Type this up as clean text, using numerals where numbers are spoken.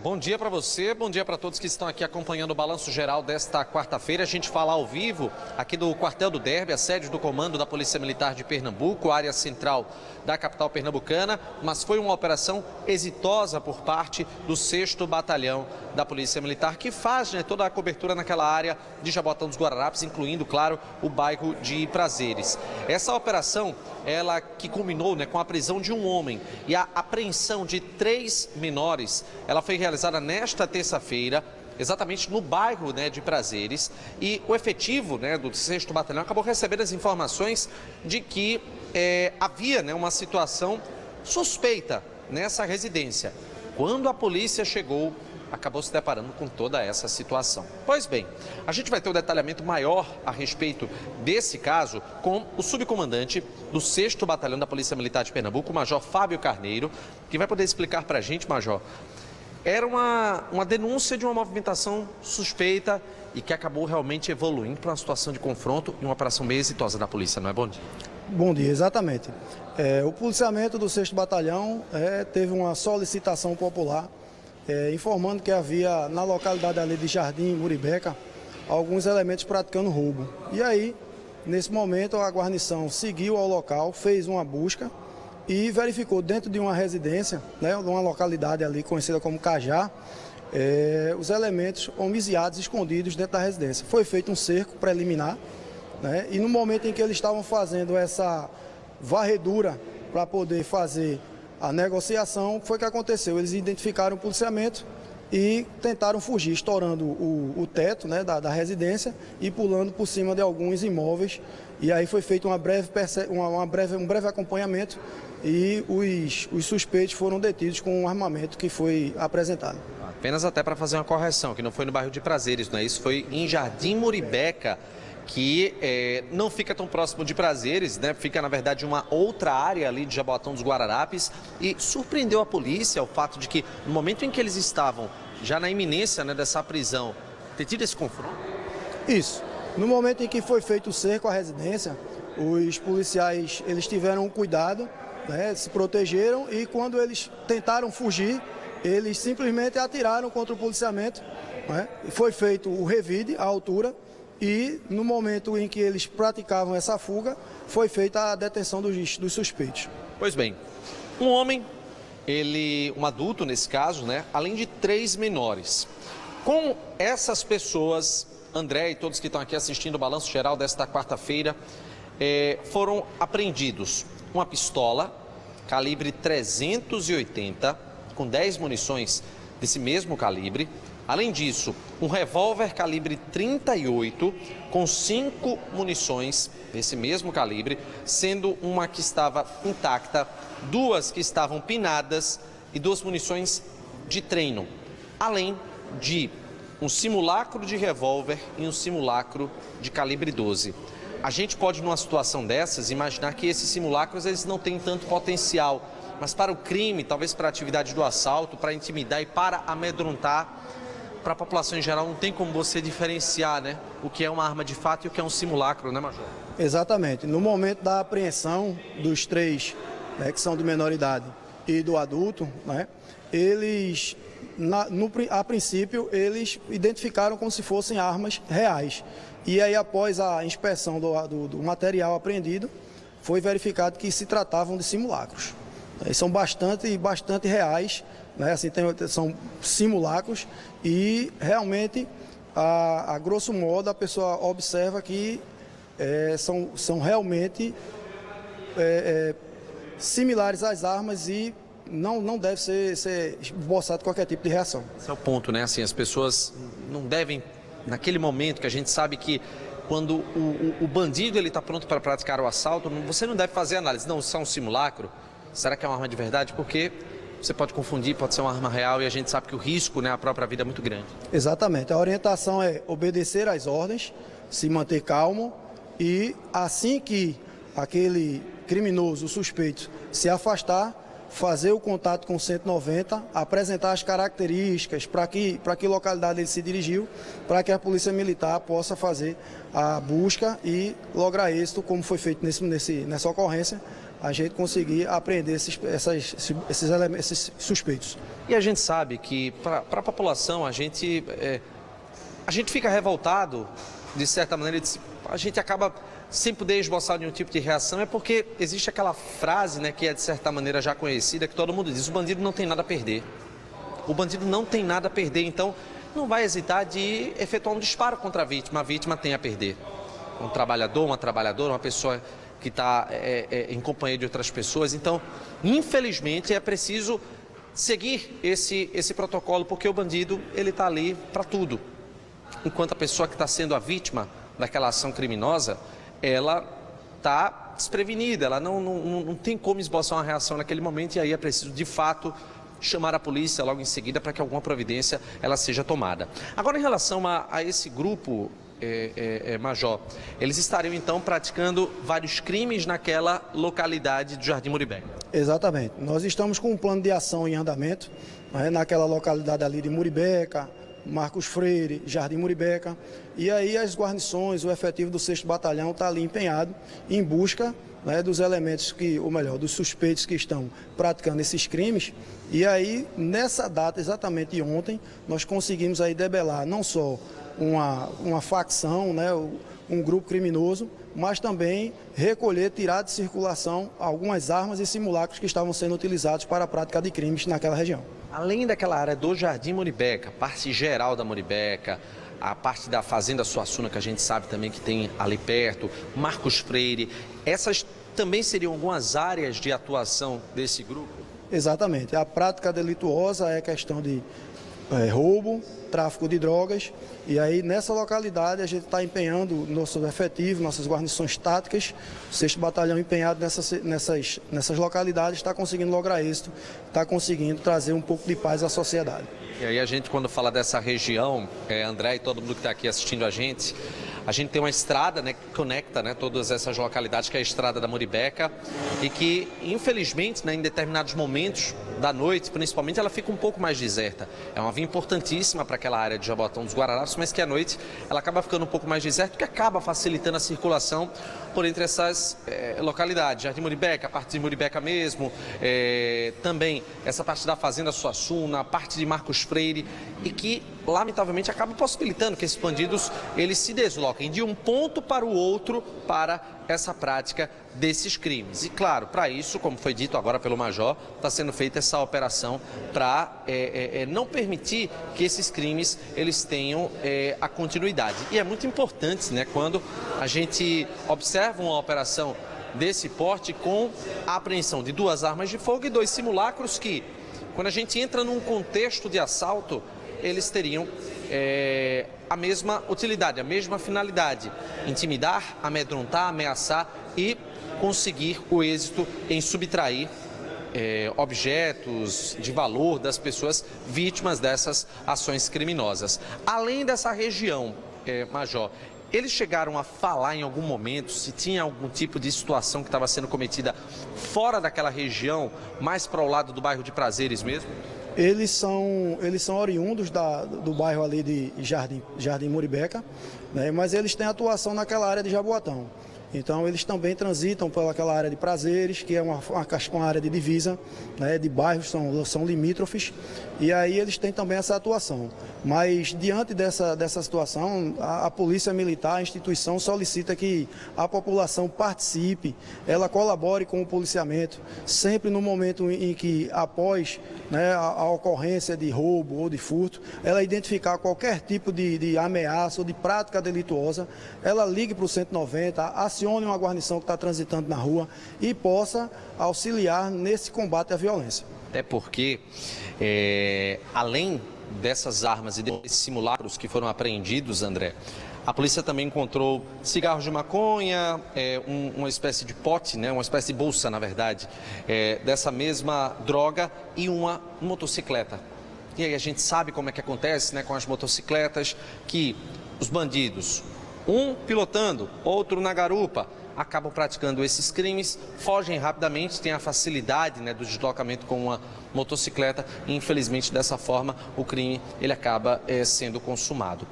Bom dia para você, bom dia para todos que estão aqui acompanhando o Balanço Geral desta quarta-feira. A gente fala ao vivo aqui do Quartel do Derby, a sede do Comando da Polícia Militar de Pernambuco, área central da capital pernambucana, mas foi uma operação exitosa por parte do 6º Batalhão da Polícia Militar, que faz toda a cobertura naquela área de Jabotão dos Guararapes, incluindo, claro, o bairro de Prazeres. Essa operação, ela que culminou com a prisão de um homem e a apreensão de 3 menores, ela foi realizada nesta terça-feira, exatamente no bairro de Prazeres, e o efetivo do 6º Batalhão acabou recebendo as informações de que havia uma situação suspeita nessa residência. Quando a polícia chegou, acabou se deparando com toda essa situação. Pois bem, a gente vai ter um detalhamento maior a respeito desse caso com o subcomandante do 6º Batalhão da Polícia Militar de Pernambuco, o Major Fábio Carneiro, que vai poder explicar para a gente, Major. Era uma denúncia de uma movimentação suspeita e que acabou realmente evoluindo para uma situação de confronto e uma operação meio exitosa da polícia, não é? Bom dia. Bom dia, exatamente. O policiamento do 6º Batalhão teve uma solicitação popular informando que havia na localidade ali de Jardim Muribeca alguns elementos praticando roubo. E aí, nesse momento, a guarnição seguiu ao local, fez uma busca e verificou dentro de uma residência, de uma localidade ali conhecida como Cajá, os elementos homiziados escondidos dentro da residência. Foi feito um cerco preliminar, e no momento em que eles estavam fazendo essa varredura para poder fazer a negociação, foi o que aconteceu. Eles identificaram o policiamento e tentaram fugir, estourando o teto da residência e pulando por cima de alguns imóveis. E aí foi feito um breve acompanhamento e os suspeitos foram detidos com um armamento que foi apresentado. Apenas até para fazer uma correção, que não foi no bairro de Prazeres, não é isso? Foi em Jardim Muribeca, que não fica tão próximo de Prazeres, fica na verdade uma outra área ali de Jabotão dos Guararapes, e surpreendeu a polícia o fato de que no momento em que eles estavam já na iminência dessa prisão, ter tido esse confronto? Isso. No momento em que foi feito o cerco à residência, os policiais eles tiveram cuidado, se protegeram, e quando eles tentaram fugir, eles simplesmente atiraram contra o policiamento. Foi feito o revide à altura. E no momento em que eles praticavam essa fuga, foi feita a detenção dos suspeitos. Pois bem, um homem, um adulto nesse caso, além de 3 menores. Com essas pessoas, André e todos que estão aqui assistindo o Balanço Geral desta quarta-feira, foram apreendidos uma pistola calibre 380, com 10 munições desse mesmo calibre. Além disso, um revólver calibre 38 com 5 munições desse mesmo calibre, sendo uma que estava intacta, 2 que estavam pinadas e 2 munições de treino, além de um simulacro de revólver e um simulacro de calibre 12. A gente pode, numa situação dessas, imaginar que esses simulacros eles não têm tanto potencial, mas para o crime, talvez para a atividade do assalto, para intimidar e para amedrontar, para a população em geral, não tem como você diferenciar o que é uma arma de fato e o que é um simulacro, né, Major? Exatamente. No momento da apreensão dos 3, que são de menor idade, e do adulto, eles, a princípio, eles identificaram como se fossem armas reais. E aí, após a inspeção do material apreendido, foi verificado que se tratavam de simulacros. São bastante reais, são simulacros e realmente, a grosso modo, a pessoa observa que são realmente similares às armas e não deve ser esboçado qualquer tipo de reação. Esse é o ponto, Assim, as pessoas não devem, naquele momento que a gente sabe que quando o bandido está pronto para praticar o assalto, você não deve fazer análise. Não, isso é um simulacro? Será que é uma arma de verdade? Porque você pode confundir, pode ser uma arma real e a gente sabe que o risco, a própria vida é muito grande. Exatamente. A orientação é obedecer às ordens, se manter calmo e assim que aquele criminoso, o suspeito, se afastar, fazer o contato com o 190, apresentar as características para que localidade ele se dirigiu, para que a Polícia Militar possa fazer a busca e lograr êxito, como foi feito nessa ocorrência, a gente conseguir apreender esses suspeitos. E a gente sabe que para a população a gente fica revoltado, de certa maneira, a gente acaba sem poder esboçar nenhum tipo de reação, é porque existe aquela frase, né, que é de certa maneira já conhecida, que todo mundo diz: o bandido não tem nada a perder. O bandido não tem nada a perder, então não vai hesitar de efetuar um disparo contra a vítima tem a perder. Um trabalhador, uma trabalhadora, uma pessoa que está em companhia de outras pessoas. Então, infelizmente, é preciso seguir esse protocolo, porque o bandido ele está ali para tudo. Enquanto a pessoa que está sendo a vítima daquela ação criminosa, ela está desprevenida, ela não tem como esboçar uma reação naquele momento, e aí é preciso, de fato, chamar a polícia logo em seguida para que alguma providência ela seja tomada. Agora, em relação a esse grupo, Major, eles estariam então praticando vários crimes naquela localidade do Jardim Muribeca. Exatamente. Nós estamos com um plano de ação em andamento, né, naquela localidade ali de Muribeca, Marcos Freire, Jardim Muribeca, e aí as guarnições, o efetivo do 6º Batalhão está ali empenhado em busca, né, dos elementos dos suspeitos que estão praticando esses crimes. E aí, nessa data, exatamente ontem, nós conseguimos aí debelar não só uma facção, né, um grupo criminoso, mas também recolher, tirar de circulação algumas armas e simulacros que estavam sendo utilizados para a prática de crimes naquela região. Além daquela área do Jardim Muribeca, parte geral da Muribeca, a parte da Fazenda Suassuna, que a gente sabe também que tem ali perto, Marcos Freire, essas também seriam algumas áreas de atuação desse grupo? Exatamente. A prática delituosa é questão de roubo, tráfico de drogas, e aí nessa localidade a gente está empenhando nosso efetivo, nossas guarnições táticas, o 6º Batalhão empenhado nessas localidades, está conseguindo lograr êxito, está conseguindo trazer um pouco de paz à sociedade. E aí a gente, quando fala dessa região, André e todo mundo que está aqui assistindo a gente tem uma estrada, né, que conecta, né, todas essas localidades, que é a estrada da Muribeca, e que, infelizmente, né, em determinados momentos da noite, principalmente, ela fica um pouco mais deserta. É uma via importantíssima para aquela área de Jabotão dos Guararapes, mas que à noite ela acaba ficando um pouco mais deserta, que acaba facilitando a circulação por entre essas localidades. Jardim Muribeca, a parte de Muribeca mesmo, também essa parte da Fazenda Suassuna, a parte de Marcos Freire, e que, lamentavelmente, acaba possibilitando que esses bandidos eles se desloquem de um ponto para o outro para essa prática desses crimes. E, claro, para isso, como foi dito agora pelo Major, está sendo feita essa operação para não permitir que esses crimes eles tenham a continuidade. E é muito importante, né, quando a gente observa uma operação desse porte com a apreensão de 2 armas de fogo e 2 simulacros que, quando a gente entra num contexto de assalto, eles teriam a mesma utilidade, a mesma finalidade: intimidar, amedrontar, ameaçar e conseguir o êxito em subtrair objetos de valor das pessoas vítimas dessas ações criminosas. Além dessa região, Major, eles chegaram a falar em algum momento se tinha algum tipo de situação que estava sendo cometida fora daquela região, mais para o lado do bairro de Prazeres mesmo? Eles são oriundos do bairro ali de Jardim Muribeca, né, mas eles têm atuação naquela área de Jaboatão. Então, eles também transitam pelaquela área de Prazeres, que é uma área de divisa, né, de bairros, são limítrofes, e aí eles têm também essa atuação. Mas, diante dessa situação, a Polícia Militar, a instituição, solicita que a população participe, ela colabore com o policiamento, sempre no momento em que, após, né, a ocorrência de roubo ou de furto, ela identificar qualquer tipo de ameaça ou de prática delituosa, ela ligue para o 190, acione uma guarnição que está transitando na rua e possa auxiliar nesse combate à violência. Até porque, além dessas armas e desses simulacros que foram apreendidos, André, a polícia também encontrou cigarros de maconha, uma espécie de pote, né, uma espécie de bolsa, na verdade, dessa mesma droga e uma motocicleta. E aí a gente sabe como é que acontece, né, com as motocicletas, que os bandidos, um pilotando, outro na garupa, acabam praticando esses crimes, fogem rapidamente, têm a facilidade, né, do deslocamento com uma motocicleta e, infelizmente, dessa forma, o crime ele acaba sendo consumado.